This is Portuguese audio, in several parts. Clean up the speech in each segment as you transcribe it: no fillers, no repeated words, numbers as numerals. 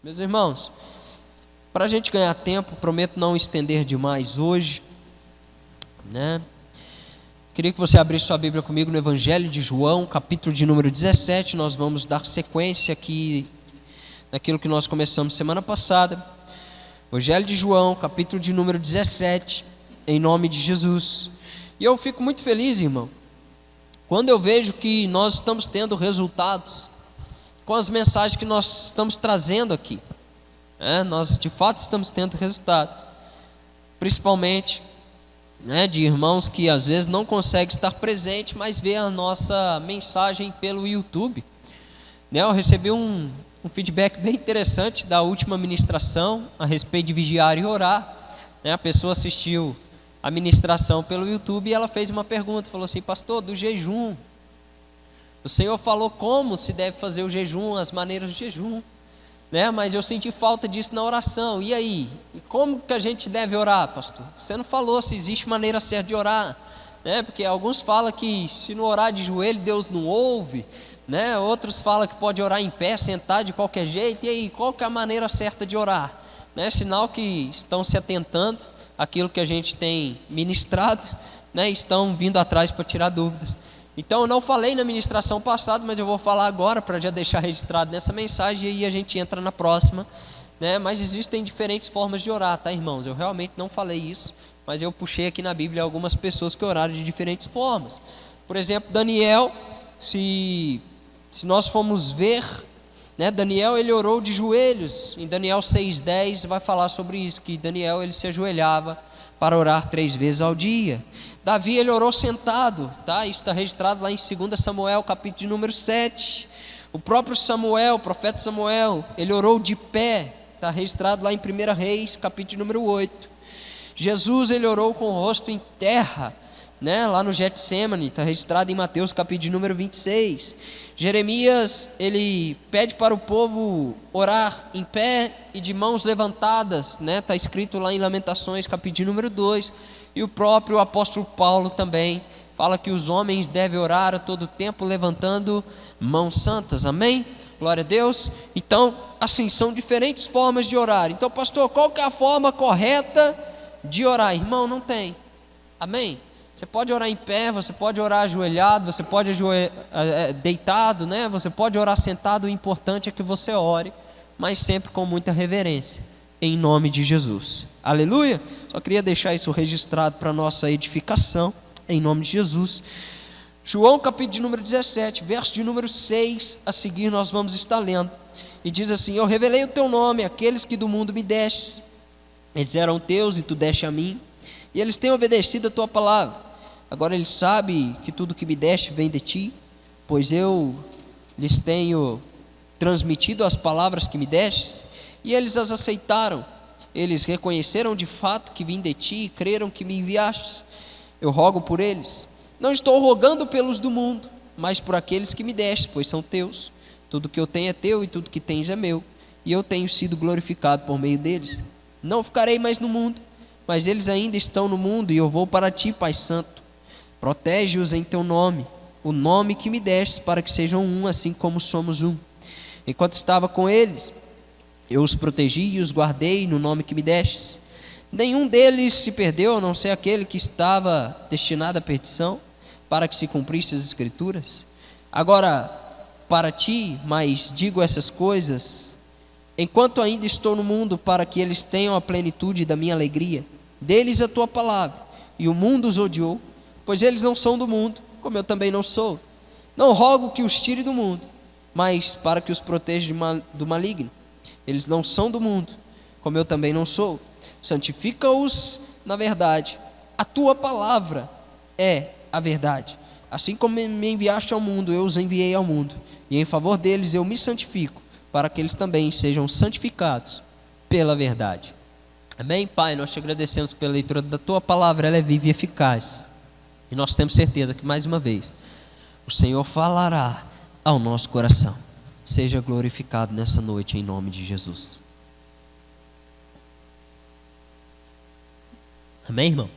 Meus irmãos, para a gente ganhar tempo, prometo não estender demais hoje, né? Queria que você abrisse sua Bíblia comigo no Evangelho de João, capítulo de número 17. Nós vamos dar sequência aqui naquilo que nós começamos semana passada. Evangelho de João, capítulo de número 17, em nome de Jesus. E eu fico muito feliz, irmão, quando eu vejo que nós estamos tendo resultados com as mensagens que nós estamos trazendo aqui. Nós de fato estamos tendo resultado, principalmente de irmãos que às vezes não conseguem estar presente, mas vê a nossa mensagem pelo YouTube. Eu recebi um feedback bem interessante da última ministração a respeito de vigiar e orar. A pessoa assistiu a ministração pelo YouTube e ela fez uma pergunta, falou assim: pastor, do jejum, o Senhor falou como se deve fazer o jejum, as maneiras de jejum, mas eu senti falta disso na oração. E aí? E como que a gente deve orar, pastor? Você não falou se existe maneira certa de orar, porque alguns falam que se não orar de joelho Deus não ouve, outros falam que pode orar em pé, sentar de qualquer jeito. E aí, qual que é a maneira certa de orar? Sinal que estão se atentando àquilo que a gente tem ministrado, estão vindo atrás para tirar dúvidas. Então eu não falei na ministração passada, mas eu vou falar agora para já deixar registrado nessa mensagem, e aí a gente entra na próxima, Mas existem diferentes formas de orar, tá, irmãos? Eu realmente não falei isso, mas eu puxei aqui na Bíblia algumas pessoas que oraram de diferentes formas. Por exemplo, Daniel, se nós formos ver, Daniel ele orou de joelhos. Em Daniel 6:10 vai falar sobre isso, que Daniel ele se ajoelhava para orar 3 vezes ao dia. Davi ele orou sentado, Isso está registrado lá em 2 Samuel, capítulo de número 7. O próprio Samuel, o profeta Samuel, ele orou de pé, está registrado lá em 1 Reis, capítulo de número 8. Jesus ele orou com o rosto em terra, lá no Getsêmani, está registrado em Mateus, capítulo de número 26. Jeremias ele pede para o povo orar em pé e de mãos levantadas, está escrito lá em Lamentações, capítulo de número 2. E o próprio apóstolo Paulo também fala que os homens devem orar a todo tempo levantando mãos santas, amém? Glória a Deus. Então, assim, são diferentes formas de orar. Então, pastor, qual que é a forma correta de orar? Irmão, não tem, amém? Você pode orar em pé, você pode orar ajoelhado, você pode deitado, Você pode orar sentado. O importante é que você ore, mas sempre com muita reverência, em nome de Jesus. Aleluia. Só queria deixar isso registrado para nossa edificação, em nome de Jesus. João capítulo de número 17, verso de número 6, a seguir nós vamos estar lendo. E diz assim: eu revelei o teu nome àqueles que do mundo me destes. Eles eram teus e tu deste a mim, e eles têm obedecido a tua palavra. Agora eles sabem que tudo que me deste vem de ti, pois eu lhes tenho transmitido as palavras que me destes, e eles as aceitaram. Eles reconheceram de fato que vim de ti e creram que me enviastes. Eu rogo por eles. Não estou rogando pelos do mundo, mas por aqueles que me deste, pois são teus. Tudo que eu tenho é teu e tudo que tens é meu, e eu tenho sido glorificado por meio deles. Não ficarei mais no mundo, mas eles ainda estão no mundo, e eu vou para ti, Pai Santo. Protege-os em teu nome, o nome que me destes, para que sejam um, assim como somos um. Enquanto estava com eles, eu os protegi e os guardei no nome que me destes. Nenhum deles se perdeu, a não ser aquele que estava destinado à perdição, para que se cumprissem as Escrituras. Agora, para ti, mas digo essas coisas, enquanto ainda estou no mundo, para que eles tenham a plenitude da minha alegria. Deles a tua palavra, e o mundo os odiou, pois eles não são do mundo, como eu também não sou. Não rogo que os tire do mundo, mas para que os proteja do maligno. Eles não são do mundo, como eu também não sou. Santifica-os na verdade. A tua palavra é a verdade. Assim como me enviaste ao mundo, eu os enviei ao mundo. E em favor deles eu me santifico, para que eles também sejam santificados pela verdade. Amém, Pai? Nós te agradecemos pela leitura da tua palavra. Ela é viva e eficaz. E nós temos certeza que mais uma vez o Senhor falará ao nosso coração. Seja glorificado nessa noite em nome de Jesus. Amém, irmão?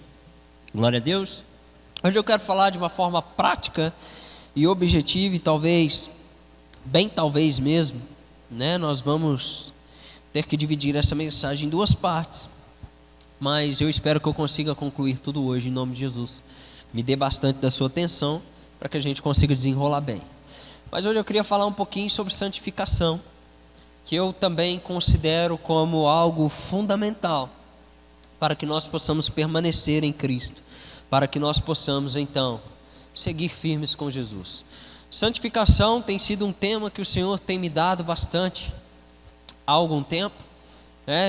Glória a Deus. Hoje eu quero falar de uma forma prática e objetiva, e talvez, bem talvez mesmo, nós vamos ter que dividir essa mensagem em duas partes, mas eu espero que eu consiga concluir tudo hoje em nome de Jesus. Me dê bastante da sua atenção para que a gente consiga desenrolar bem. Mas hoje eu queria falar um pouquinho sobre santificação, que eu também considero como algo fundamental para que nós possamos permanecer em Cristo, para que nós possamos então seguir firmes com Jesus. Santificação tem sido um tema que o Senhor tem me dado bastante há algum tempo.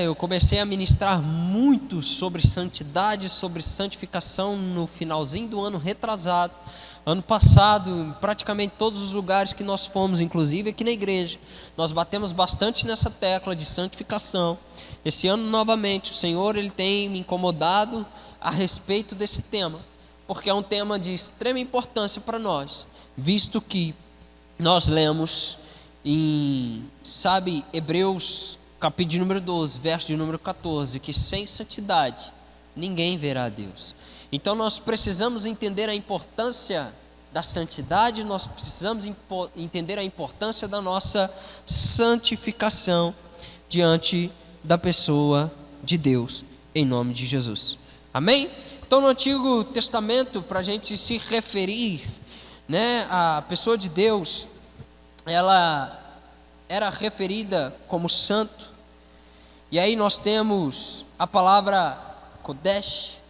Eu comecei a ministrar muito sobre santidade, sobre santificação no finalzinho do ano retrasado. Ano passado, praticamente todos os lugares que nós fomos, inclusive aqui na igreja, nós batemos bastante nessa tecla de santificação. Esse ano novamente o Senhor ele tem me incomodado a respeito desse tema, porque é um tema de extrema importância para nós, visto que nós lemos em, Hebreus capítulo de número 12, verso de número 14, que sem santidade ninguém verá a Deus. Então nós precisamos entender a importância da santidade, nós precisamos entender a importância da nossa santificação diante da pessoa de Deus, em nome de Jesus. Amém? Então no Antigo Testamento, para a gente se referir, a pessoa de Deus, ela era referida como santo. E aí nós temos a palavra Kodesh,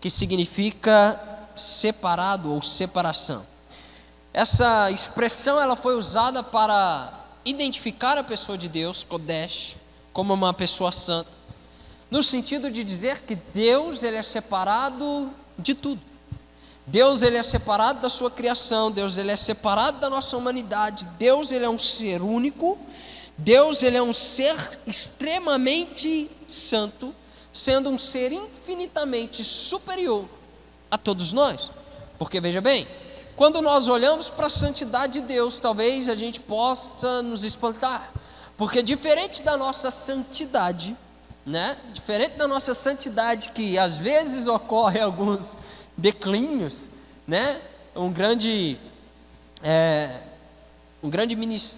que significa separado ou separação. Essa expressão ela foi usada para identificar a pessoa de Deus, Kodesh, como uma pessoa santa, no sentido de dizer que Deus ele é separado de tudo. Deus ele é separado da sua criação, Deus ele é separado da nossa humanidade, Deus ele é um ser único, Deus ele é um ser extremamente santo, sendo um ser infinitamente superior a todos nós. Porque veja bem, quando nós olhamos para a santidade de Deus, talvez a gente possa nos espantar, porque diferente da nossa santidade, diferente da nossa santidade, que às vezes ocorre alguns declínios, um grande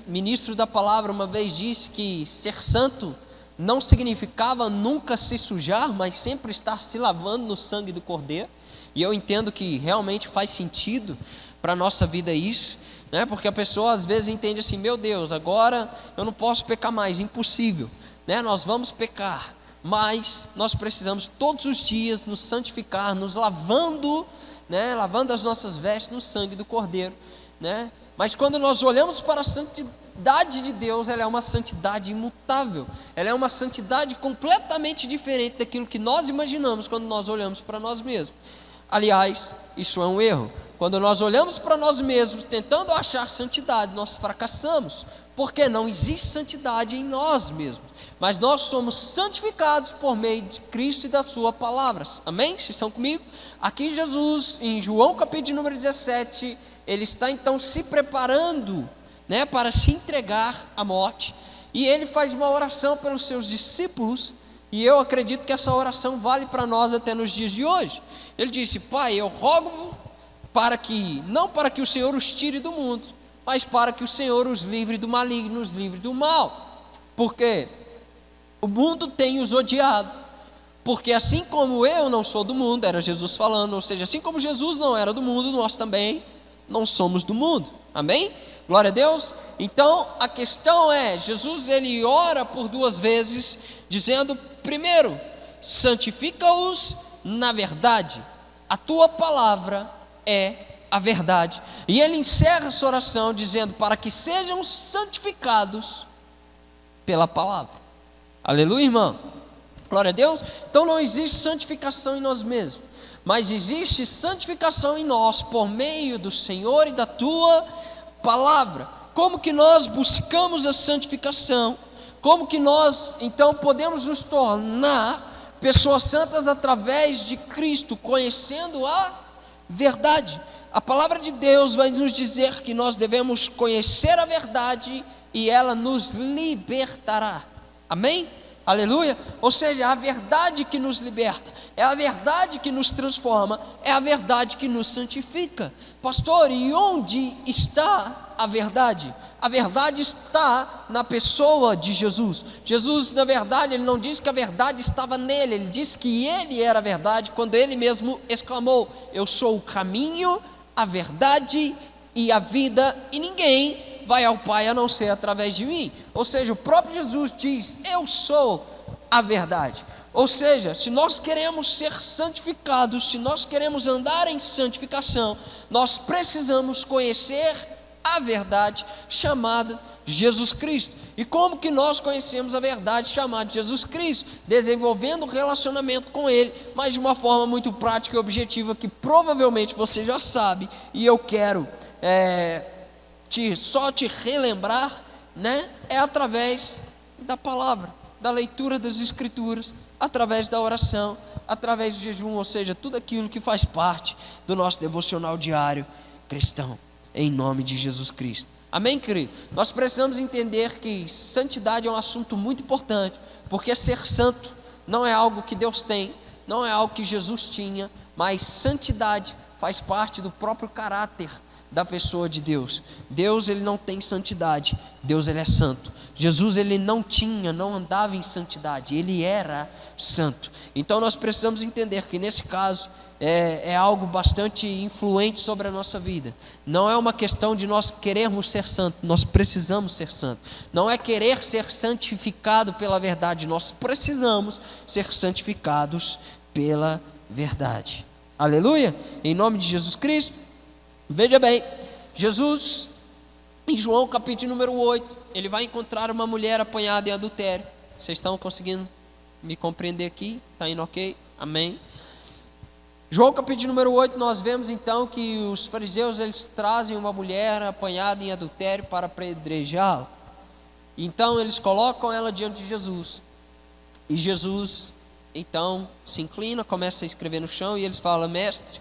ministro da palavra uma vez disse que ser santo não significava nunca se sujar, mas sempre estar se lavando no sangue do Cordeiro. E eu entendo que realmente faz sentido para a nossa vida isso, porque a pessoa às vezes entende assim: meu Deus, agora eu não posso pecar mais, impossível, nós vamos pecar, mas nós precisamos todos os dias nos santificar, nos lavando, lavando as nossas vestes no sangue do Cordeiro, Mas quando nós olhamos para a santidade de Deus, ela é uma santidade imutável, ela é uma santidade completamente diferente daquilo que nós imaginamos quando nós olhamos para nós mesmos. Aliás, isso é um erro. Quando nós olhamos para nós mesmos tentando achar santidade, nós fracassamos, porque não existe santidade em nós mesmos, mas nós somos santificados por meio de Cristo e da sua palavra. Amém? Vocês estão comigo? Aqui Jesus, em João capítulo de número 17, ele está então se preparando, para se entregar à morte, e ele faz uma oração pelos seus discípulos, e eu acredito que essa oração vale para nós até nos dias de hoje. Ele disse: Pai, eu rogo não para que o Senhor os tire do mundo, mas para que o Senhor os livre do maligno, os livre do mal, porque o mundo tem os odiado, porque assim como eu não sou do mundo, era Jesus falando, ou seja, assim como Jesus não era do mundo, nós também não somos do mundo. Amém? Glória a Deus. Então a questão é, Jesus ele ora por duas vezes, dizendo: primeiro, santifica-os na verdade, a tua palavra é a verdade. E ele encerra essa oração dizendo: para que sejam santificados pela palavra. Aleluia, irmão. Glória a Deus. Então não existe santificação em nós mesmos, mas existe santificação em nós por meio do Senhor e da tua palavra. Como que nós buscamos a santificação? Como que nós então podemos nos tornar pessoas santas? Através de Cristo, conhecendo a verdade. A palavra de Deus vai nos dizer que nós devemos conhecer a verdade e ela nos libertará. Amém? Aleluia. Ou seja, a verdade que nos liberta, é a verdade que nos transforma, é a verdade que nos santifica. Pastor, e onde está a verdade? A verdade está na pessoa de Jesus. Jesus, na verdade, ele não disse que a verdade estava nele, ele disse que ele era a verdade, quando ele mesmo exclamou: eu sou o caminho, a verdade e a vida, e ninguém vai ao Pai a não ser através de mim. Ou seja, o próprio Jesus diz: eu sou a verdade. Ou seja, se nós queremos ser santificados, se nós queremos andar em santificação, nós precisamos conhecer a verdade chamada Jesus Cristo. E como que nós conhecemos a verdade chamada Jesus Cristo? Desenvolvendo um relacionamento com Ele, mas de uma forma muito prática e objetiva, que provavelmente você já sabe, e eu quero só te relembrar, né? É através da palavra, da leitura das Escrituras, através da oração, através do jejum, ou seja, tudo aquilo que faz parte do nosso devocional diário cristão, em nome de Jesus Cristo. Amém, querido? Nós precisamos entender que santidade é um assunto muito importante, porque ser santo não é algo que Deus tem, não é algo que Jesus tinha, mas santidade faz parte do próprio caráter da pessoa de Deus. Deus, ele não tem santidade, Deus, ele é santo. Jesus, ele não andava em santidade, ele era santo. Então nós precisamos entender que nesse caso é algo bastante influente sobre a nossa vida. Não é uma questão de nós querermos ser santos, nós precisamos ser santos. Não é querer ser santificado pela verdade, nós precisamos ser santificados pela verdade. Aleluia! Em nome de Jesus Cristo. Veja bem, Jesus, em João capítulo número 8, ele vai encontrar uma mulher apanhada em adultério. Vocês estão conseguindo me compreender aqui? Está indo ok? Amém? João capítulo número 8, nós vemos então que os fariseus, eles trazem uma mulher apanhada em adultério para apedrejá-la. Então eles colocam ela diante de Jesus, e Jesus então se inclina, começa a escrever no chão, e eles falam: mestre,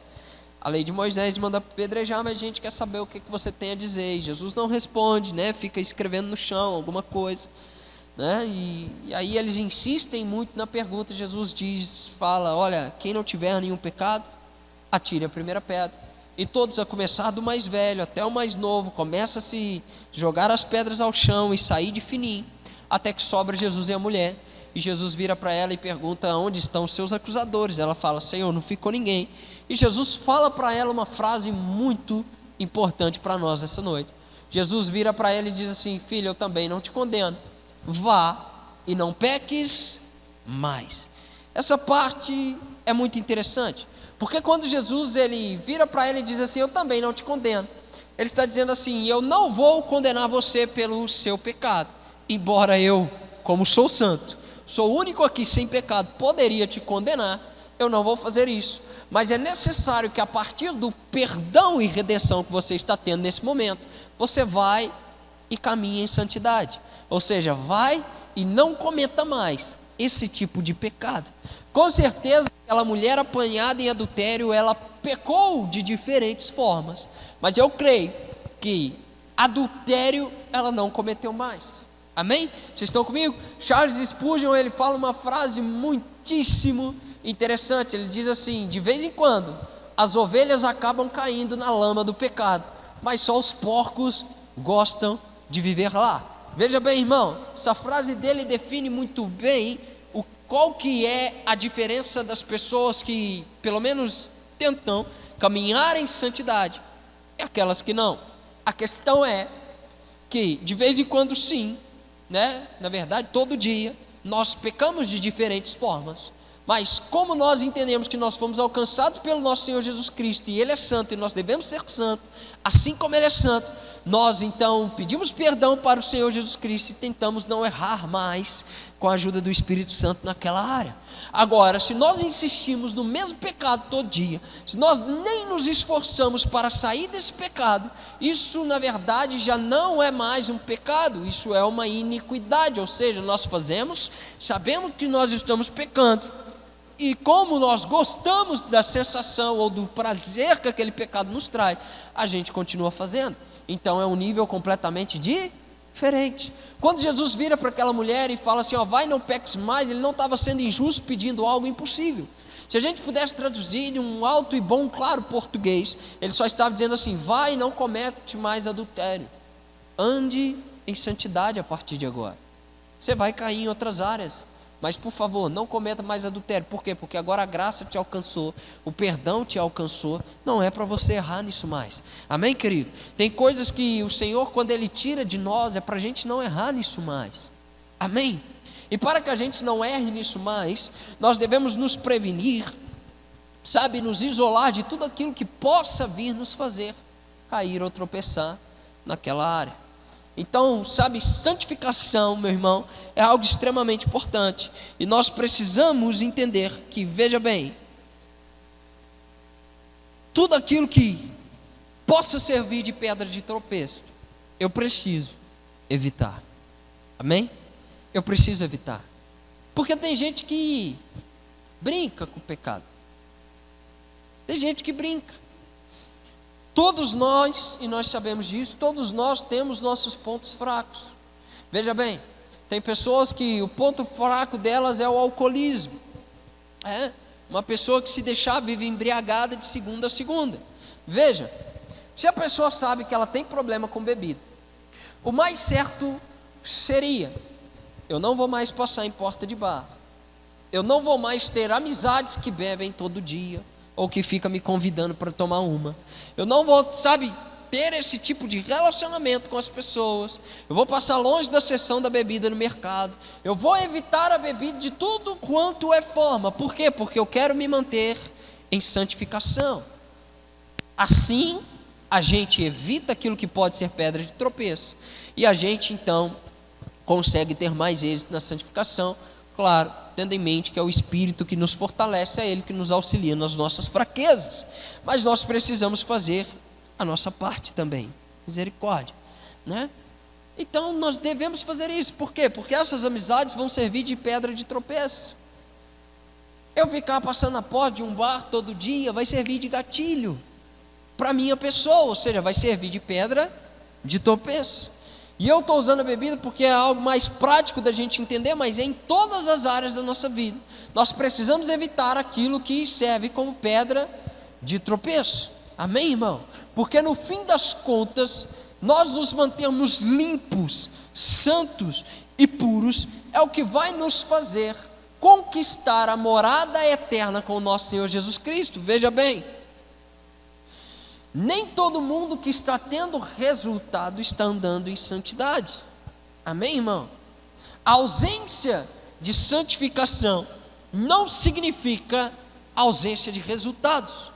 a lei de Moisés manda apedrejar, mas a gente quer saber o que você tem a dizer. E Jesus não responde, né? Fica escrevendo no chão alguma coisa, né? E aí eles insistem muito na pergunta. Jesus fala: olha, quem não tiver nenhum pecado, atire a primeira pedra. E todos, a começar do mais velho até o mais novo, começa a se jogar as pedras ao chão e sair de fininho, até que sobra Jesus e a mulher. E Jesus vira para ela e pergunta: onde estão os seus acusadores? Ela fala: Senhor, não ficou ninguém. E Jesus fala para ela uma frase muito importante para nós essa noite. Jesus vira para ela e diz assim: filha, eu também não te condeno, vá e não peques mais. Essa parte é muito interessante, porque quando Jesus, ele vira para ela e diz assim: eu também não te condeno, ele está dizendo assim: eu não vou condenar você pelo seu pecado, embora eu, como sou santo, sou o único aqui sem pecado, poderia te condenar, eu não vou fazer isso. Mas é necessário que a partir do perdão e redenção que você está tendo nesse momento, você vai e caminhe em santidade. Ou seja, vai e não cometa mais esse tipo de pecado. Com certeza, aquela mulher apanhada em adultério, ela pecou de diferentes formas. Mas eu creio que adultério ela não cometeu mais. Amém? Vocês estão comigo? Charles Spurgeon, ele fala uma frase muitíssimo interessante. Ele diz assim: de vez em quando as ovelhas acabam caindo na lama do pecado, mas só os porcos gostam de viver lá. Veja bem, irmão, essa frase dele define muito bem qual que é a diferença das pessoas que pelo menos tentam caminhar em santidade e aquelas que não. A questão é que de vez em quando sim, né? Na verdade todo dia nós pecamos de diferentes formas. Mas como nós entendemos que nós fomos alcançados pelo nosso Senhor Jesus Cristo, e Ele é santo, e nós devemos ser santos, assim como Ele é santo, nós então pedimos perdão para o Senhor Jesus Cristo e tentamos não errar mais com a ajuda do Espírito Santo naquela área. Agora, se nós insistimos no mesmo pecado todo dia, se nós nem nos esforçamos para sair desse pecado, isso na verdade já não é mais um pecado, isso é uma iniquidade. Ou seja, nós fazemos, sabemos que nós estamos pecando, e como nós gostamos da sensação ou do prazer que aquele pecado nos traz, a gente continua fazendo. Então é um nível completamente diferente. Quando Jesus vira para aquela mulher e fala assim: ó, vai, não peques mais, ele não estava sendo injusto pedindo algo impossível. Se a gente pudesse traduzir em um alto e bom, claro português, ele só estava dizendo assim: vai e não comete mais adultério. ande em santidade a partir de agora. Você vai cair em outras áreas, mas por favor, não cometa mais adultério. Por quê? Porque agora a graça te alcançou, o perdão te alcançou, não é para você errar nisso mais. Amém, querido? Tem coisas que o Senhor, quando Ele tira de nós, é para a gente não errar nisso mais. Amém? E para que a gente não erre nisso mais, nós devemos nos prevenir, sabe, nos isolar de tudo aquilo que possa vir nos fazer cair ou tropeçar naquela área. Então, sabe, santificação, meu irmão, é algo extremamente importante. E nós precisamos entender que, veja bem, tudo aquilo que possa servir de pedra de tropeço, eu preciso evitar. Amém? Eu preciso evitar. Porque tem gente que brinca com o pecado. Tem gente que brinca. Todos nós, e nós sabemos disso, todos nós temos nossos pontos fracos. Veja bem, tem pessoas que o ponto fraco delas é o alcoolismo. Uma pessoa que se deixar vive embriagada de segunda a segunda. Veja, se a pessoa sabe que ela tem problema com bebida, o mais certo seria: eu não vou mais passar em porta de bar, eu não vou mais ter amizades que bebem todo dia, ou que fica me convidando para tomar uma. Eu não vou, sabe, ter esse tipo de relacionamento com as pessoas. Eu vou passar longe da seção da bebida no mercado. Eu vou evitar a bebida de tudo quanto é forma. Por quê? Porque eu quero me manter em santificação. Assim, a gente evita aquilo que pode ser pedra de tropeço. E a gente, então, consegue ter mais êxito na santificação. Claro, tendo em mente que é o Espírito que nos fortalece, é Ele que nos auxilia nas nossas fraquezas. Mas nós precisamos fazer a nossa parte também. Misericórdia, né? Então nós devemos fazer isso. Por quê? Porque essas amizades vão servir de pedra de tropeço. Eu ficar passando a porta de um bar todo dia vai servir de gatilho para a minha pessoa, ou seja, vai servir de pedra de tropeço. E eu estou usando a bebida porque é algo mais prático da gente entender, mas é em todas as áreas da nossa vida. Nós precisamos evitar aquilo que serve como pedra de tropeço. Amém, irmão? Porque no fim das contas, nós nos mantermos limpos, santos e puros, é o que vai nos fazer conquistar a morada eterna com o nosso Senhor Jesus Cristo. Veja bem, nem todo mundo que está tendo resultado está andando em santidade. Amém, irmão? A ausência de santificação não significa ausência de resultados.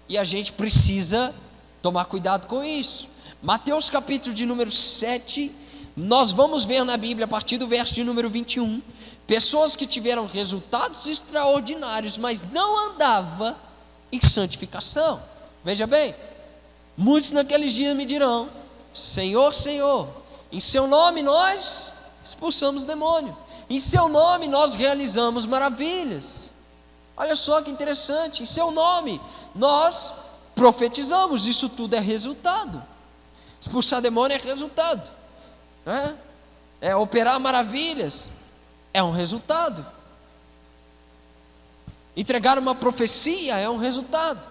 E a gente precisa tomar cuidado com isso. Mateus capítulo de número 7, nós vamos ver na Bíblia, a partir do verso de número 21, pessoas que tiveram resultados extraordinários, mas não andavam em santificação. Veja bem, muitos naqueles dias me dirão: Senhor, Senhor, em seu nome nós expulsamos demônio, em seu nome nós realizamos maravilhas. Olha só que interessante, em seu nome nós profetizamos. Isso tudo é resultado. Expulsar demônio é resultado, né? É operar maravilhas, é um resultado. Entregar uma profecia é um resultado.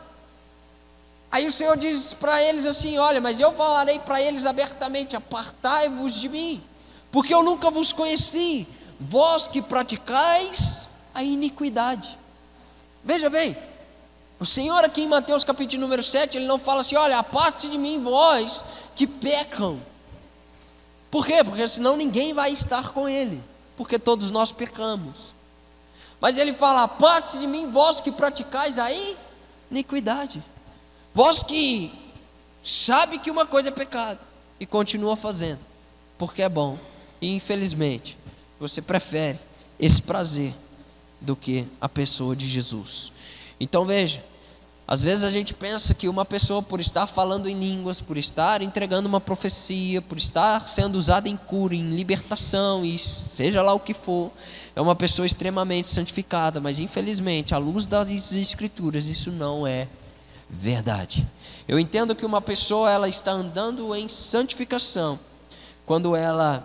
Aí o Senhor diz para eles assim: olha, mas eu falarei para eles abertamente: apartai-vos de mim, porque eu nunca vos conheci, vós que praticais a iniquidade. Veja bem, o Senhor aqui em Mateus capítulo número 7, Ele não fala assim: olha, aparte-se de mim, vós que pecam. Por quê? Porque senão ninguém vai estar com Ele, porque todos nós pecamos. Mas Ele fala: aparte-se de mim, vós que praticais a iniquidade. Vós que sabe que uma coisa é pecado e continua fazendo, porque é bom. E infelizmente, você prefere esse prazer do que a pessoa de Jesus. Então veja, às vezes a gente pensa que uma pessoa, por estar falando em línguas, por estar entregando uma profecia, por estar sendo usada em cura, em libertação, e seja lá o que for, é uma pessoa extremamente santificada. Mas infelizmente, à luz das Escrituras, isso não é verdade. Eu entendo que uma pessoa, ela está andando em santificação quando ela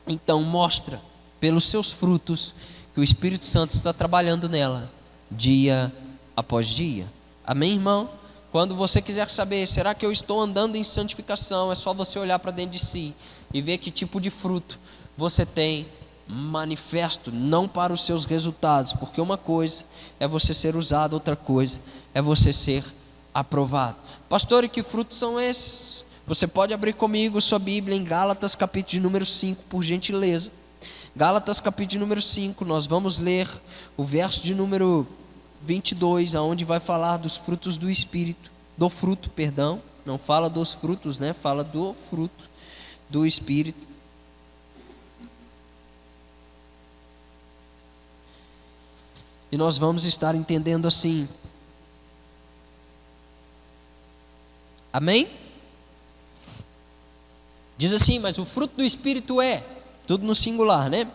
então mostra pelos seus frutos que o Espírito Santo está trabalhando nela dia após dia. Amém, irmão? Quando você quiser saber, será que eu estou andando em santificação? É só você olhar para dentro de si e ver que tipo de fruto você tem manifesto, não para os seus resultados, porque uma coisa é você ser usado, outra coisa é você ser aprovado. Pastor, e que frutos são esses? Você pode abrir comigo sua Bíblia em Gálatas capítulo de número 5, por gentileza. Gálatas capítulo de número 5, nós vamos ler o verso de número 22, aonde vai falar dos frutos do Espírito, do fruto, perdão, não fala dos frutos, né? Fala do fruto do Espírito. E nós vamos estar entendendo assim. Amém? Diz assim, mas o fruto do Espírito é, tudo no singular, né?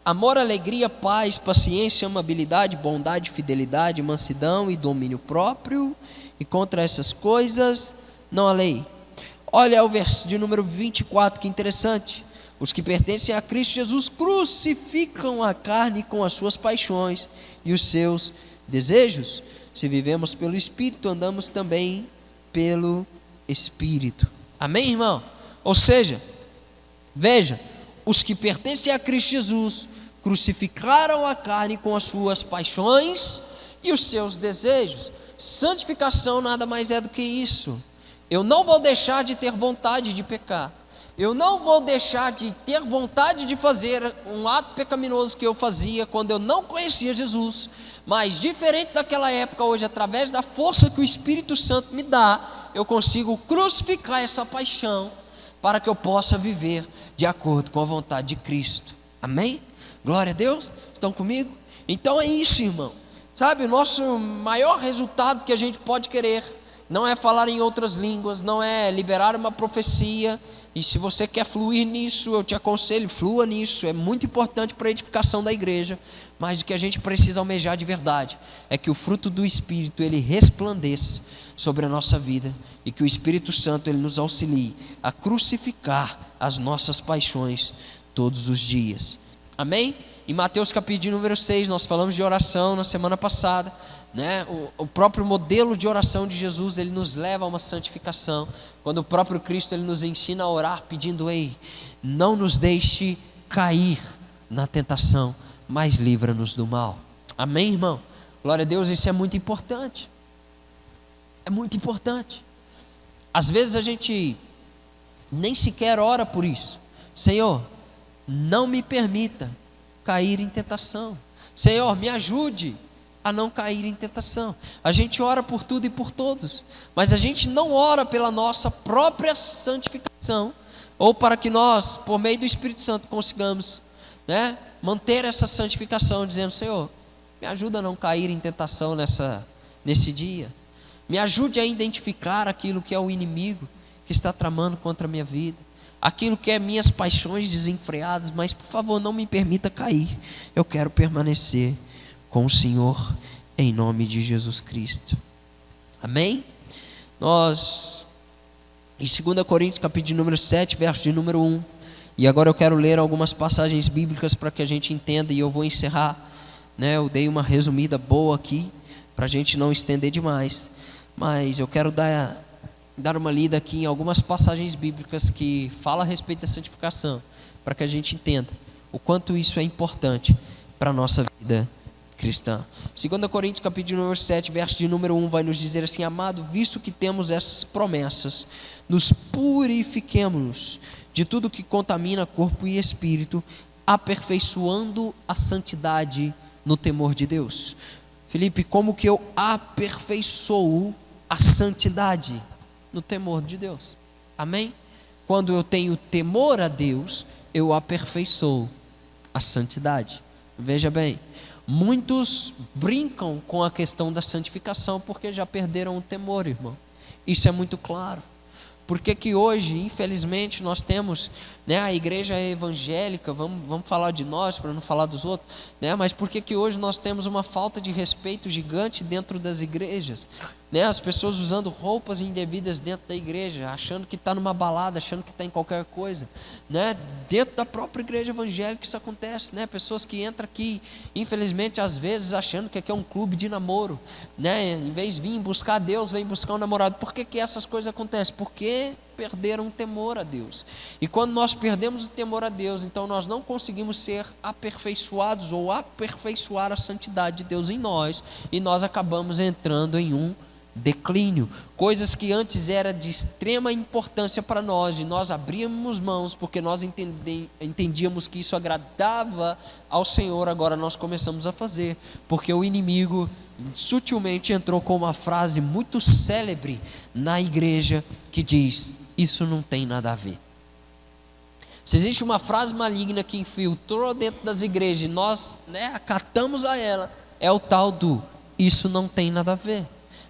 Amor, alegria, paz, paciência, amabilidade, bondade, fidelidade, mansidão e domínio próprio. E contra essas coisas não há lei. Olha o verso de número 24, que interessante. Os que pertencem a Cristo Jesus crucificam a carne com as suas paixões e os seus desejos. Se vivemos pelo Espírito, andamos também pelo Espírito. Amém, irmão? Ou seja, veja, os que pertencem a Cristo Jesus crucificaram a carne com as suas paixões e os seus desejos. Santificação nada mais é do que isso. Eu não vou deixar de ter vontade de pecar. Eu não vou deixar de ter vontade de fazer um ato pecaminoso que eu fazia quando eu não conhecia Jesus. Mas diferente daquela época, hoje, através da força que o Espírito Santo me dá, eu consigo crucificar essa paixão para que eu possa viver de acordo com a vontade de Cristo. Amém? Glória a Deus. Estão comigo? Então é isso, irmão. Sabe, o nosso maior resultado que a gente pode querer não é falar em outras línguas, não é liberar uma profecia. E se você quer fluir nisso, eu te aconselho, flua nisso. É muito importante para a edificação da igreja. Mas o que a gente precisa almejar de verdade é que o fruto do Espírito, ele resplandeça sobre a nossa vida. E que o Espírito Santo, ele nos auxilie a crucificar as nossas paixões todos os dias. Amém? Em Mateus capítulo de número 6, nós falamos de oração na semana passada, né? O próprio modelo de oração de Jesus, ele nos leva a uma santificação. Quando o próprio Cristo, ele nos ensina a orar pedindo: ei, não nos deixe cair na tentação, mas livra-nos do mal. Amém, irmão? Glória a Deus, isso é muito importante. É muito importante. Às vezes a gente nem sequer ora por isso. Senhor, não me permita cair em tentação. Senhor, me ajude a não cair em tentação. A gente ora por tudo e por todos, mas a gente não ora pela nossa própria santificação, ou para que nós, por meio do Espírito Santo, consigamos, né, manter essa santificação, dizendo: Senhor, me ajuda a não cair em tentação nesse dia. Me ajude a identificar aquilo que é o inimigo que está tramando contra a minha vida, aquilo que é minhas paixões desenfreadas, mas por favor não me permita cair. Eu quero permanecer com o Senhor em nome de Jesus Cristo. Amém? Nós, em 2 Coríntios capítulo de número 7, verso de número 1, e agora eu quero ler algumas passagens bíblicas para que a gente entenda, e eu vou encerrar, né? Eu dei uma resumida boa aqui, para a gente não estender demais, mas eu quero dar uma lida aqui em algumas passagens bíblicas que falam a respeito da santificação, para que a gente entenda o quanto isso é importante para a nossa vida cristã. 2 Coríntios capítulo número 7, verso de número 1 vai nos dizer assim: amado, visto que temos essas promessas, nos purifiquemo-nos de tudo que contamina corpo e espírito, aperfeiçoando a santidade no temor de Deus. Felipe, como que eu aperfeiçoo a santidade? No temor de Deus. Amém? Quando eu tenho temor a Deus, eu aperfeiçoo a santidade. Veja bem, muitos brincam com a questão da santificação porque já perderam o temor, irmão. Isso é muito claro. Por que que hoje, infelizmente, nós temos, né, a igreja evangélica, vamos falar de nós para não falar dos outros, né, mas por que que hoje nós temos uma falta de respeito gigante dentro das igrejas? Né, as pessoas usando roupas indevidas dentro da igreja, achando que está numa balada, achando que está em qualquer coisa, né? Dentro da própria igreja evangélica isso acontece, né? Pessoas que entram aqui, infelizmente, às vezes achando que aqui é um clube de namoro, né? Em vez de vir buscar Deus, vem buscar um namorado. Por que que essas coisas acontecem? Porque perderam o temor a Deus. E quando nós perdemos o temor a Deus, então nós não conseguimos ser aperfeiçoados ou aperfeiçoar a santidade de Deus em nós, e nós acabamos entrando em um declínio. Coisas que antes era de extrema importância para nós, e nós abríamos mãos porque nós entendíamos que isso agradava ao Senhor, agora nós começamos a fazer, porque o inimigo sutilmente entrou com uma frase muito célebre na igreja que diz: isso não tem nada a ver. Se existe uma frase maligna que infiltrou dentro das igrejas e nós, né, acatamos a ela, é o tal do: isso não tem nada a ver.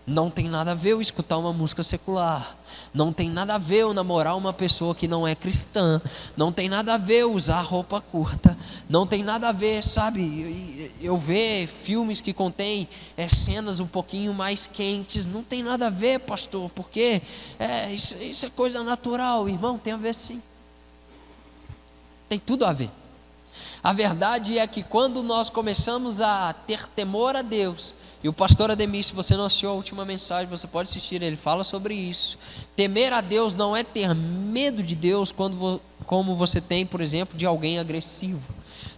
Não tem nada a ver eu escutar uma música secular, não tem nada a ver eu namorar uma pessoa que não é cristã, não tem nada a ver eu usar roupa curta, não tem nada a ver, sabe, eu ver filmes que contêm cenas um pouquinho mais quentes, não tem nada a ver, pastor, porque isso é coisa natural. Irmão, tem a ver sim, tem tudo a ver. A verdade é que quando nós começamos a ter temor a Deus, e o pastor Ademir, se você não assistiu a última mensagem, você pode assistir, ele fala sobre isso. Temer a Deus não é ter medo de Deus como você tem, por exemplo, de alguém agressivo.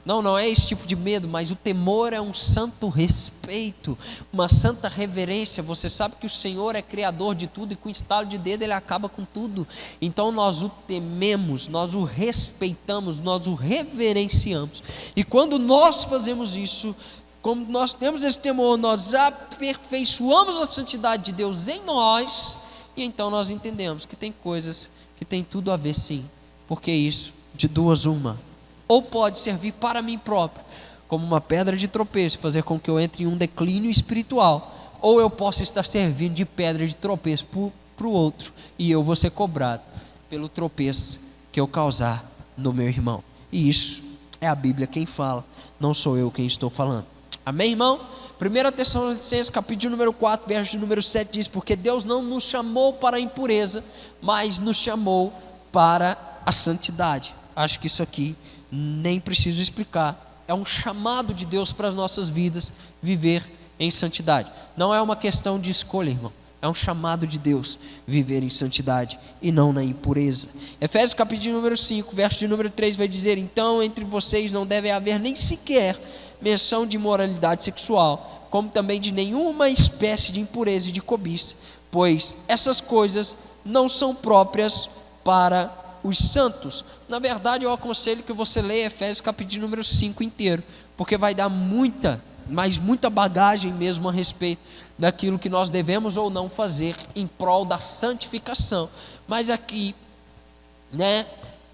Não é esse tipo de medo, mas o temor é um santo respeito, uma santa reverência. Você sabe que o Senhor é criador de tudo e com estalo de dedo Ele acaba com tudo. Então nós o tememos, nós o respeitamos, nós o reverenciamos. E quando nós fazemos isso, como nós temos esse temor, nós aperfeiçoamos a santidade de Deus em nós, e então nós entendemos que tem coisas que tem tudo a ver sim, porque isso, de duas uma, ou pode servir para mim próprio, como uma pedra de tropeço, fazer com que eu entre em um declínio espiritual, ou eu possa estar servindo de pedra de tropeço para o outro, e eu vou ser cobrado pelo tropeço que eu causar no meu irmão. E isso é a Bíblia quem fala, não sou eu quem estou falando. Amém, irmão? 1 Tessalonicenses, capítulo número 4, verso número 7 diz: porque Deus não nos chamou para a impureza, mas nos chamou para a santidade. Acho que isso aqui nem preciso explicar. É um chamado de Deus para as nossas vidas, viver em santidade. Não é uma questão de escolha, irmão. É um chamado de Deus, viver em santidade e não na impureza. Efésios capítulo número 5, verso de número 3 vai dizer: então entre vocês não deve haver nem sequer menção de imoralidade sexual, como também de nenhuma espécie de impureza e de cobiça, pois essas coisas não são próprias para os santos. Na verdade, eu aconselho que você leia Efésios capítulo número 5 inteiro, porque vai dar muita bagagem mesmo a respeito daquilo que nós devemos ou não fazer em prol da santificação. Mas aqui, né,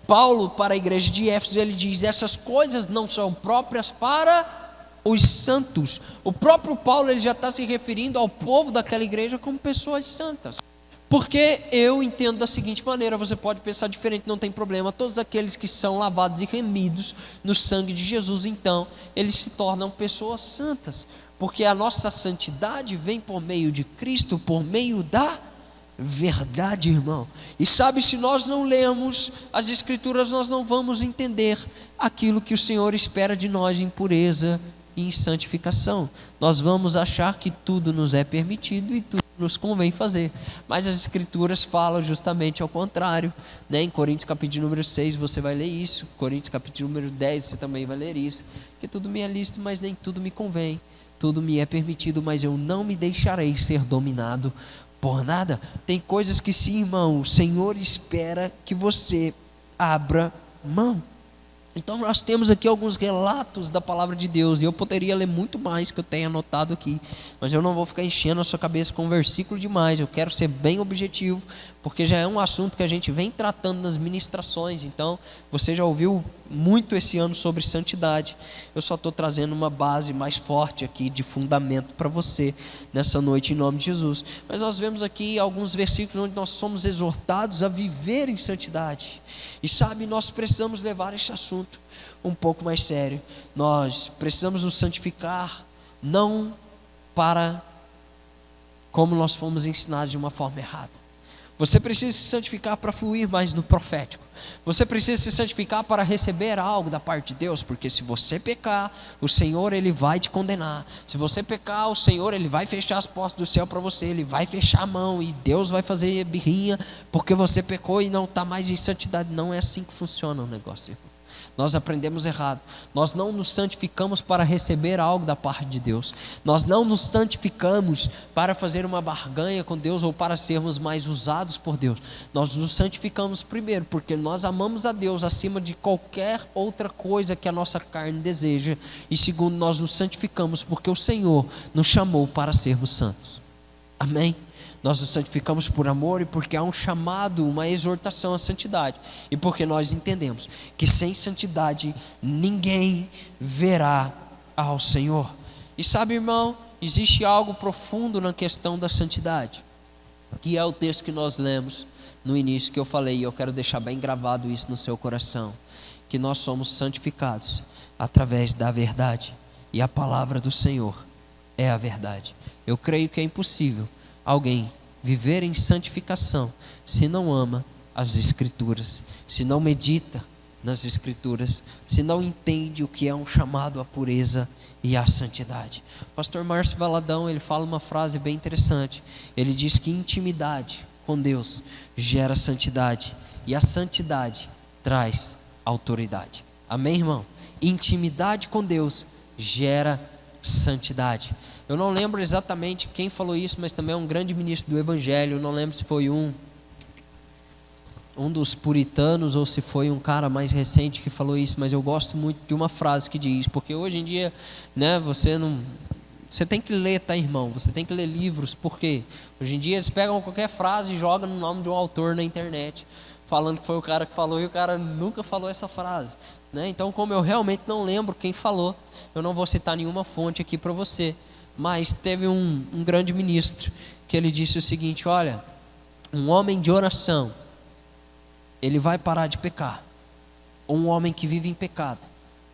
Paulo, para a igreja de Éfeso, ele diz: essas coisas não são próprias para os santos. O próprio Paulo, ele já está se referindo ao povo daquela igreja como pessoas santas. Porque eu entendo da seguinte maneira, você pode pensar diferente, não tem problema. Todos aqueles que são lavados e remidos no sangue de Jesus, então, eles se tornam pessoas santas. Porque a nossa santidade vem por meio de Cristo, por meio da verdade, irmão. E sabe, se nós não lermos as Escrituras, nós não vamos entender aquilo que o Senhor espera de nós em pureza e em santificação. Nós vamos achar que tudo nos é permitido e tudo nos convém fazer, mas as Escrituras falam justamente ao contrário, né? Em Coríntios capítulo número 6 você vai ler isso, Coríntios capítulo número 10 você também vai ler isso, que tudo me é lícito, mas nem tudo me convém, tudo me é permitido, mas eu não me deixarei ser dominado por nada. Tem coisas que sim, irmão, o Senhor espera que você abra mão. Então nós temos aqui alguns relatos da palavra de Deus, e eu poderia ler muito mais que eu tenho anotado aqui, mas eu não vou ficar enchendo a sua cabeça com um versículo demais. Eu quero ser bem objetivo, porque já é um assunto que a gente vem tratando nas ministrações. Então você já ouviu muito esse ano sobre santidade. Eu só estou trazendo uma base mais forte aqui de fundamento para você nessa noite, em nome de Jesus. Mas nós vemos aqui alguns versículos onde nós somos exortados a viver em santidade. E sabe, nós precisamos levar esse assunto um pouco mais sério. Nós precisamos nos santificar, não para como nós fomos ensinados de uma forma errada. Você precisa se santificar para fluir mais no profético. Você precisa se santificar para receber algo da parte de Deus, porque se você pecar, o Senhor Ele vai te condenar. Se você pecar, o Senhor Ele vai fechar as portas do céu para você, Ele vai fechar a mão e Deus vai fazer birrinha porque você pecou e não está mais em santidade. Não é assim que funciona o negócio, irmão. Nós aprendemos errado. Nós não nos santificamos para receber algo da parte de Deus. Nós não nos santificamos para fazer uma barganha com Deus ou para sermos mais usados por Deus. Nós nos santificamos primeiro porque nós amamos a Deus acima de qualquer outra coisa que a nossa carne deseja. E segundo, nós nos santificamos porque o Senhor nos chamou para sermos santos. Amém? Nós nos santificamos por amor e porque há um chamado, uma exortação à santidade. E porque nós entendemos que sem santidade ninguém verá ao Senhor. E sabe, irmão, existe algo profundo na questão da santidade, que é o texto que nós lemos no início, que eu falei, e eu quero deixar bem gravado isso no seu coração, que nós somos santificados através da verdade, e a palavra do Senhor é a verdade. Eu creio que é impossível alguém viver em santificação se não ama as Escrituras, se não medita nas Escrituras, se não entende o que é um chamado à pureza e à santidade. O pastor Márcio Valadão, ele fala uma frase bem interessante. Ele diz que intimidade com Deus gera santidade e a santidade traz autoridade. Amém, irmão? Intimidade com Deus gera santidade. Eu não lembro exatamente quem falou isso, mas também é um grande ministro do Evangelho. Eu não lembro se foi um dos puritanos ou se foi um cara mais recente que falou isso, mas eu gosto muito de uma frase que diz, porque hoje em dia, né, você tem que ler, tá, irmão? Você tem que ler livros, porque hoje em dia eles pegam qualquer frase e jogam no nome de um autor na internet, falando que foi o cara que falou e o cara nunca falou essa frase, né? Então, como eu realmente não lembro quem falou, eu não vou citar nenhuma fonte aqui para você, mas teve um grande ministro que ele disse o seguinte: olha, um homem de oração, ele vai parar de pecar. Um homem que vive em pecado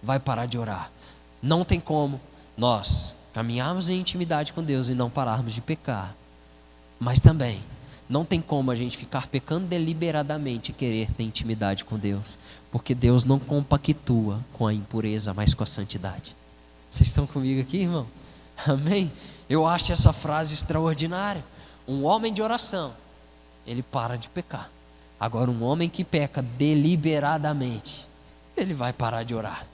vai parar de orar. Não tem como nós caminharmos em intimidade com Deus e não pararmos de pecar. Mas também não tem como a gente ficar pecando deliberadamente e querer ter intimidade com Deus, porque Deus não compactua com a impureza, mas com a santidade. Vocês estão comigo aqui, irmão? Amém? Eu acho essa frase extraordinária. Um homem de oração, ele para de pecar. Agora, um homem que peca deliberadamente, ele vai parar de orar.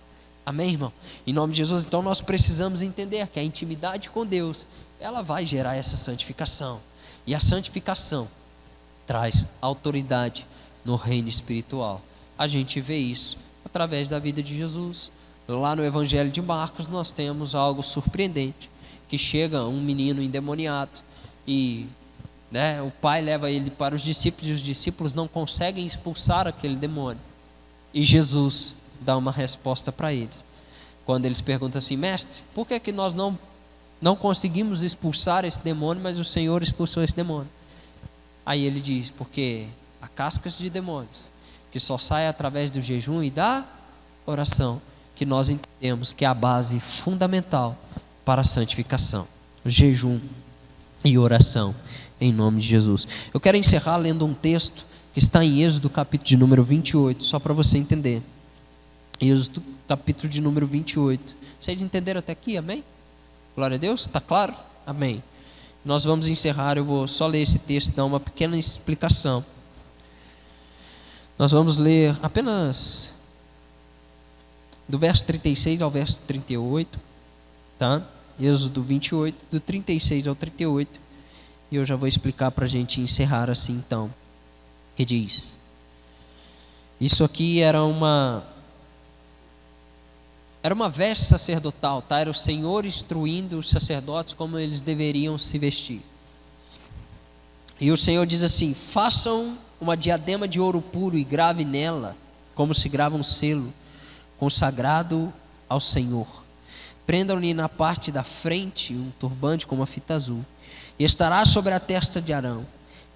Amém, irmão? Em nome de Jesus, então nós precisamos entender que a intimidade com Deus, ela vai gerar essa santificação. E a santificação traz autoridade no reino espiritual. A gente vê isso através da vida de Jesus. Lá no Evangelho de Marcos nós temos algo surpreendente, que chega um menino endemoniado e o pai leva ele para os discípulos e os discípulos não conseguem expulsar aquele demônio. E Jesus dá uma resposta para eles. Quando eles perguntam assim: mestre, por que nós não conseguimos expulsar esse demônio, mas o Senhor expulsou esse demônio? Aí ele diz: porque há cascas de demônios que só saem através do jejum e da oração, que nós entendemos que é a base fundamental para a santificação. Jejum e oração, em nome de Jesus. Eu quero encerrar lendo um texto que está em Êxodo, capítulo de número 28, só para você entender. Êxodo, capítulo de número 28. Vocês entenderam até aqui, amém? Glória a Deus, está claro? Amém. Nós vamos encerrar, eu vou só ler esse texto e dar uma pequena explicação. Nós vamos ler apenas do verso 36 ao verso 38, tá? Êxodo 28, do 36 ao 38, e eu já vou explicar para a gente encerrar assim então. Que diz: isso aqui era Era uma veste sacerdotal, tá? Era o Senhor instruindo os sacerdotes como eles deveriam se vestir. E o Senhor diz assim: façam uma diadema de ouro puro e grave nela, como se grava um selo, consagrado ao Senhor. Prendam-lhe na parte da frente um turbante com uma fita azul, e estará sobre a testa de Arão.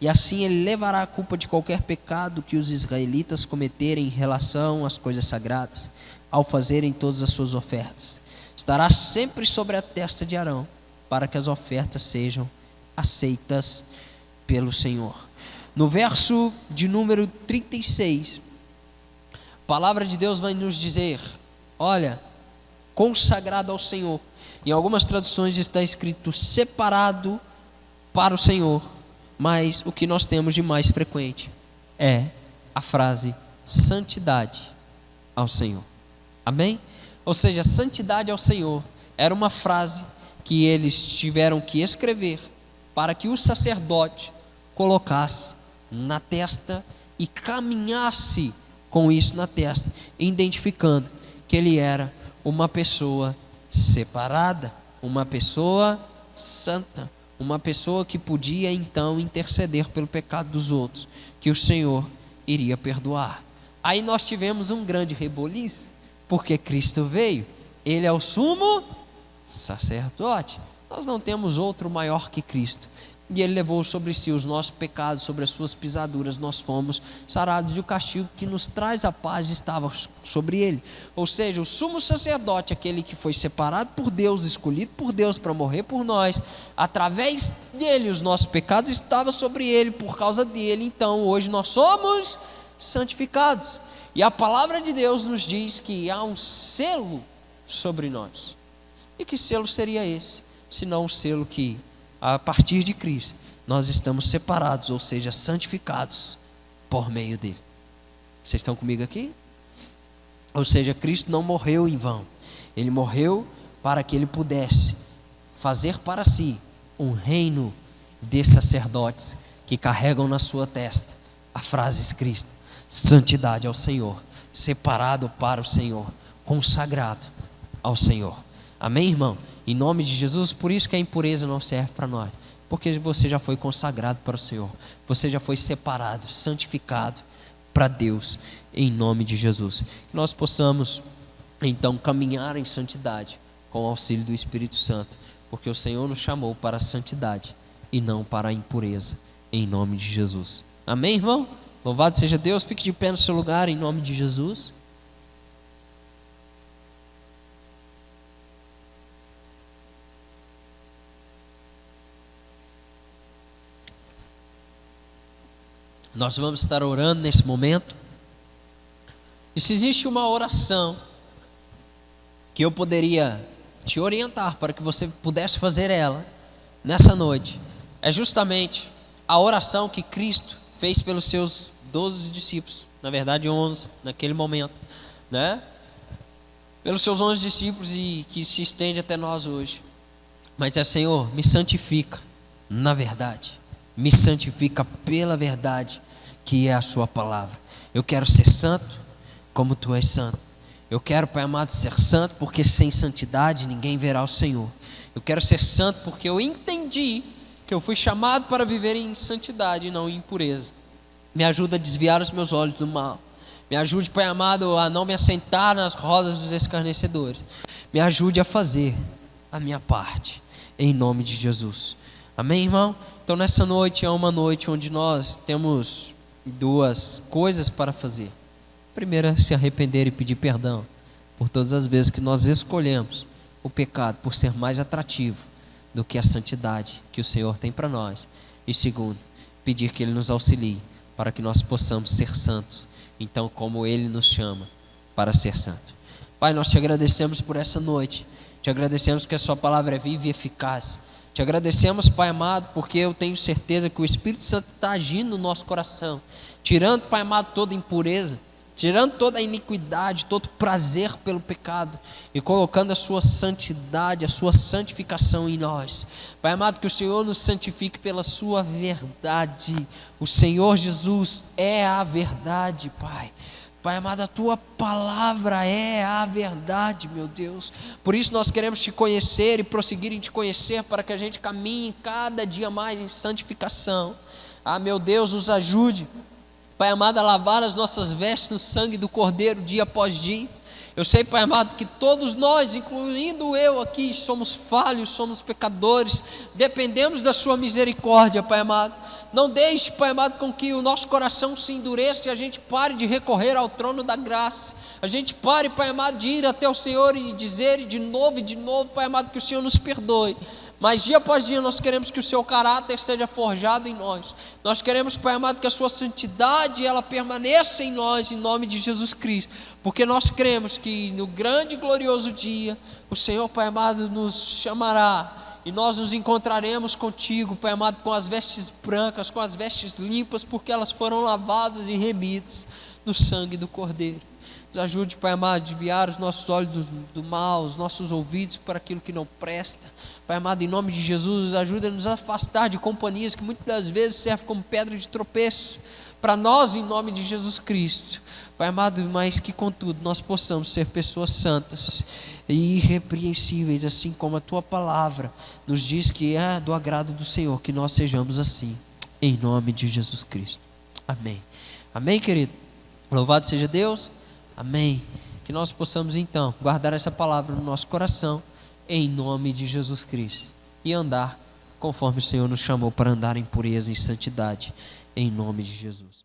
E assim ele levará a culpa de qualquer pecado que os israelitas cometerem em relação às coisas sagradas, ao fazerem todas as suas ofertas. Estará sempre sobre a testa de Arão, para que as ofertas sejam aceitas pelo Senhor. No verso de número 36, a palavra de Deus vai nos dizer: olha, consagrado ao Senhor. Em algumas traduções está escrito separado para o Senhor, mas o que nós temos de mais frequente é a frase santidade ao Senhor. Amém? Ou seja, santidade ao Senhor era uma frase que eles tiveram que escrever para que o sacerdote colocasse na testa e caminhasse com isso na testa, identificando que ele era uma pessoa separada, uma pessoa santa, uma pessoa que podia então interceder pelo pecado dos outros, que o Senhor iria perdoar. Aí nós tivemos um grande reboliço, porque Cristo veio, ele é o sumo sacerdote. Nós não temos outro maior que Cristo, e ele levou sobre si os nossos pecados, sobre as suas pisaduras nós fomos sarados, e o castigo que nos traz a paz estava sobre ele. Ou seja, o sumo sacerdote, aquele que foi separado por Deus, escolhido por Deus para morrer por nós, através dele os nossos pecados estavam sobre ele, por causa dele, então hoje nós somos santificados. E a palavra de Deus nos diz que há um selo sobre nós. E que selo seria esse? Senão um selo que, a partir de Cristo, nós estamos separados, ou seja, santificados por meio dele. Vocês estão comigo aqui? Ou seja, Cristo não morreu em vão. Ele morreu para que ele pudesse fazer para si um reino de sacerdotes que carregam na sua testa a frase escrita: santidade ao Senhor, separado para o Senhor, consagrado ao Senhor. Amém, irmão? Em nome de Jesus. Por isso que a impureza não serve para nós, porque você já foi consagrado para o Senhor, você já foi separado, santificado para Deus, em nome de Jesus. Que nós possamos então caminhar em santidade com o auxílio do Espírito Santo, porque o Senhor nos chamou para a santidade e não para a impureza, em nome de Jesus. Amém, irmão? Louvado seja Deus. Fique de pé no seu lugar, em nome de Jesus. Nós vamos estar orando nesse momento. E se existe uma oração que eu poderia te orientar para que você pudesse fazer ela nessa noite, é justamente a oração que Cristo fez pelos seus 12 discípulos, na verdade 11 naquele momento, né? Pelos seus 11 discípulos, e que se estende até nós hoje. Mas é: Senhor, me santifica na verdade, me santifica pela verdade que é a sua palavra. Eu quero ser santo como tu és santo. Eu quero, Pai amado, ser santo, porque sem santidade ninguém verá o Senhor. Eu quero ser santo porque eu entendi que eu fui chamado para viver em santidade e não em impureza. Me ajuda a desviar os meus olhos do mal. Me ajude, Pai amado, a não me assentar nas rodas dos escarnecedores. Me ajude a fazer a minha parte, em nome de Jesus. Amém, irmão? Então nessa noite é uma noite onde nós temos duas coisas para fazer. Primeiro é se arrepender e pedir perdão por todas as vezes que nós escolhemos o pecado por ser mais atrativo do que a santidade que o Senhor tem para nós. E segundo, pedir que Ele nos auxilie para que nós possamos ser santos, então como Ele nos chama para ser santo. Pai, nós te agradecemos por essa noite, te agradecemos que a sua palavra é viva e eficaz. Te agradecemos, Pai amado, porque eu tenho certeza que o Espírito Santo está agindo no nosso coração, tirando, Pai amado, toda impureza, tirando toda a iniquidade, todo prazer pelo pecado e colocando a sua santidade, a sua santificação em nós. Pai amado, que o Senhor nos santifique pela sua verdade. O Senhor Jesus é a verdade, Pai. Pai amado, a Tua palavra é a verdade, meu Deus. Por isso nós queremos Te conhecer e prosseguir em Te conhecer, para que a gente caminhe cada dia mais em santificação. Meu Deus, nos ajude, Pai amado, a lavar as nossas vestes no sangue do Cordeiro dia após dia. Eu sei, Pai amado, que todos nós, incluindo eu aqui, somos falhos, somos pecadores, dependemos da Sua misericórdia, Pai amado. Não deixe, Pai amado, com que o nosso coração se endureça e a gente pare de recorrer ao trono da graça. A gente pare, Pai amado, de ir até o Senhor e dizer de novo, Pai amado, que o Senhor nos perdoe. Mas dia após dia nós queremos que o Seu caráter seja forjado em nós. Nós queremos, Pai amado, que a Sua santidade ela permaneça em nós, em nome de Jesus Cristo. Porque nós cremos que no grande e glorioso dia, o Senhor, Pai amado, nos chamará. E nós nos encontraremos contigo, Pai amado, com as vestes brancas, com as vestes limpas, porque elas foram lavadas e remidas no sangue do Cordeiro. Nos ajude, Pai amado, a desviar os nossos olhos do mal, os nossos ouvidos para aquilo que não presta. Pai amado, em nome de Jesus, nos ajude a nos afastar de companhias que muitas das vezes servem como pedra de tropeço para nós, em nome de Jesus Cristo. Pai amado, mas que contudo nós possamos ser pessoas santas e irrepreensíveis, assim como a Tua palavra nos diz que é do agrado do Senhor, que nós sejamos assim, em nome de Jesus Cristo. Amém. Amém, querido? Louvado seja Deus. Amém. Que nós possamos então guardar essa palavra no nosso coração, em nome de Jesus Cristo, e andar conforme o Senhor nos chamou para andar em pureza e santidade, em nome de Jesus.